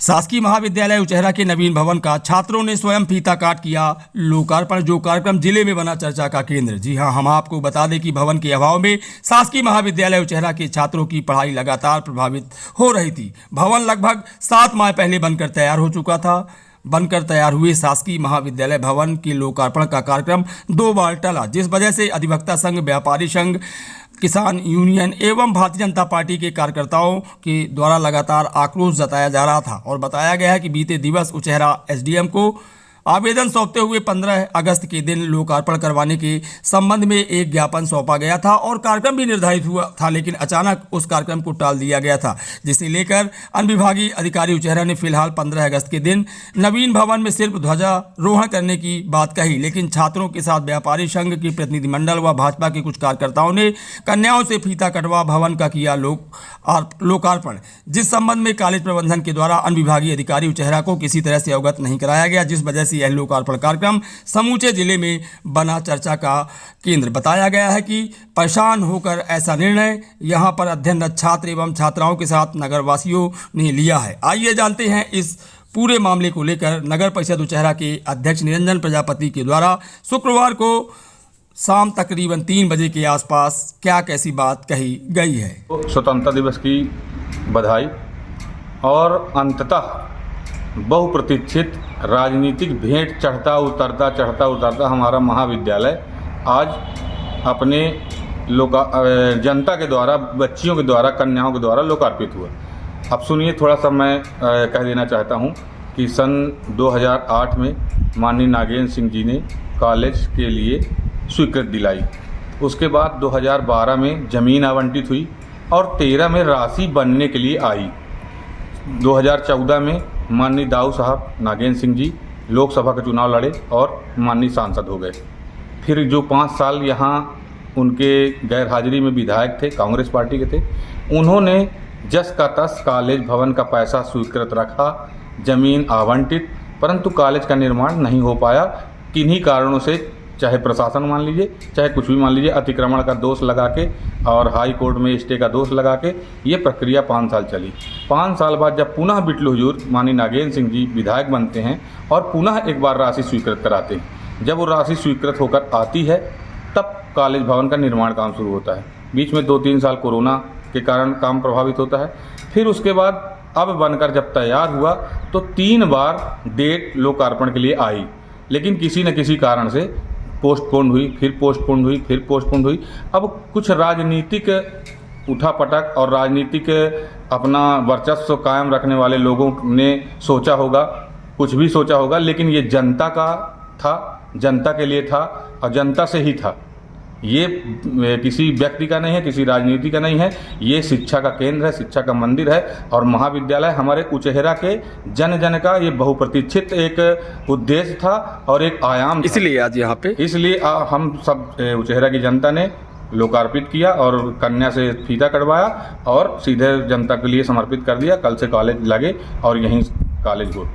शासकीय महाविद्यालय उचेहरा के नवीन भवन का छात्रों ने स्वयं फीता काट किया लोकार्पण, जो कार्यक्रम जिले में बना चर्चा का केंद्र। जी हां, हम आपको बता दें कि भवन के अभाव में शासकीय महाविद्यालय उचेहरा के छात्रों की पढ़ाई लगातार प्रभावित हो रही थी। भवन लगभग 7 माह पहले बनकर तैयार हो चुका था। बनकर तैयार हुए शासकीय महाविद्यालय भवन के लोकार्पण का कार्यक्रम 2 बार टला, जिस वजह से अधिवक्ता संघ, व्यापारी संघ, किसान यूनियन एवं भारतीय जनता पार्टी के कार्यकर्ताओं के द्वारा लगातार आक्रोश जताया जा रहा था। और बताया गया है कि बीते दिवस उचेहरा एसडीएम को आवेदन सौंपते हुए 15 अगस्त के दिन लोकार्पण करवाने के संबंध में एक ज्ञापन सौंपा गया था और कार्यक्रम भी निर्धारित हुआ था, लेकिन अचानक उस कार्यक्रम को टाल दिया गया था, जिसे लेकर अनुविभागीय अधिकारी उचेहरा ने फिलहाल 15 अगस्त के दिन नवीन भवन में सिर्फ ध्वजारोहण करने की बात कही। लेकिन छात्रों के साथ व्यापारी संघ के प्रतिनिधिमंडल व भाजपा के कुछ कार्यकर्ताओं ने कन्याओं से फीता कटवा भवन का किया लोकार्पण, जिस संबंध में कॉलेज प्रबंधन के द्वारा अनुविभागीय अधिकारी उचेहरा को किसी तरह से अवगत नहीं कराया गया, जिस वजह यह लोकार्पण कार्यक्रम समूचे जिले में बना चर्चा का केंद्र। बताया गया है कि परेशान होकर ऐसा निर्णय यहां पर अध्ययनरत छात्र एवं छात्राओं के साथ नगरवासियों ने लिया है। आइए जानते हैं इस पूरे मामले को लेकर नगर परिषद उचेहरा के अध्यक्ष निरंजन प्रजापति के द्वारा शुक्रवार को शाम तकरीबन 3 बजे के आसपास क्या कैसी बात कही गई है। स्वतंत्रता दिवस की बधाई और अंततः बहुप्रतीक्षित राजनीतिक भेंट चढ़ता उतरता हमारा महाविद्यालय आज अपने जनता के द्वारा, बच्चियों के द्वारा, कन्याओं के द्वारा लोकार्पित हुआ। अब सुनिए, थोड़ा सा मैं कह देना चाहता हूं कि सन 2008 में माननीय नागेंद्र सिंह जी ने कॉलेज के लिए स्वीकृति दिलाई। उसके बाद 2012 में ज़मीन आवंटित हुई और 13 में राशि बनने के लिए आई। 2014 में माननीय दाऊ साहब नागेंद्र सिंह जी लोकसभा का चुनाव लड़े और माननीय सांसद हो गए। फिर जो 5 साल यहाँ उनके गैर हाजिरी में विधायक थे, कांग्रेस पार्टी के थे, उन्होंने जस का तस कॉलेज भवन का पैसा स्वीकृत रखा, ज़मीन आवंटित, परंतु कॉलेज का निर्माण नहीं हो पाया। किन्हीं कारणों से, चाहे प्रशासन मान लीजिए, चाहे कुछ भी मान लीजिए, अतिक्रमण का दोष लगा के और हाई कोर्ट में स्टे का दोष लगा के ये प्रक्रिया 5 साल चली। 5 साल बाद जब पुनः बिटलू हुजूर माननीय नागेंद्र सिंह जी विधायक बनते हैं और पुनः एक बार राशि स्वीकृत कराते हैं, जब वो राशि स्वीकृत होकर आती है तब कॉलेज भवन का निर्माण काम शुरू होता है। बीच में 2-3 साल कोरोना के कारण काम प्रभावित होता है। फिर उसके बाद अब बनकर जब तैयार हुआ तो 3 बार डेट लोकार्पण के लिए आई, लेकिन किसी न किसी कारण से पोस्टपोन हुई, फिर पोस्टपोन हुई, फिर पोस्टपोन हुई। अब कुछ राजनीतिक उठापटक और राजनीतिक अपना वर्चस्व कायम रखने वाले लोगों ने सोचा होगा, कुछ भी सोचा होगा, लेकिन ये जनता का था, जनता के लिए था और जनता से ही था। ये किसी व्यक्ति का नहीं है, किसी राजनीति का नहीं है, ये शिक्षा का केंद्र है, शिक्षा का मंदिर है। और महाविद्यालय हमारे उचेहरा के जन जन का ये बहुप्रतीक्षित एक उद्देश्य था और एक आयाम था। इसलिए आज यहाँ पे हम सब उचेहरा की जनता ने लोकार्पित किया और कन्या से फीता कटवाया और सीधे जनता के लिए समर्पित कर दिया। कल से कॉलेज लगे और यहीं कॉलेज हो।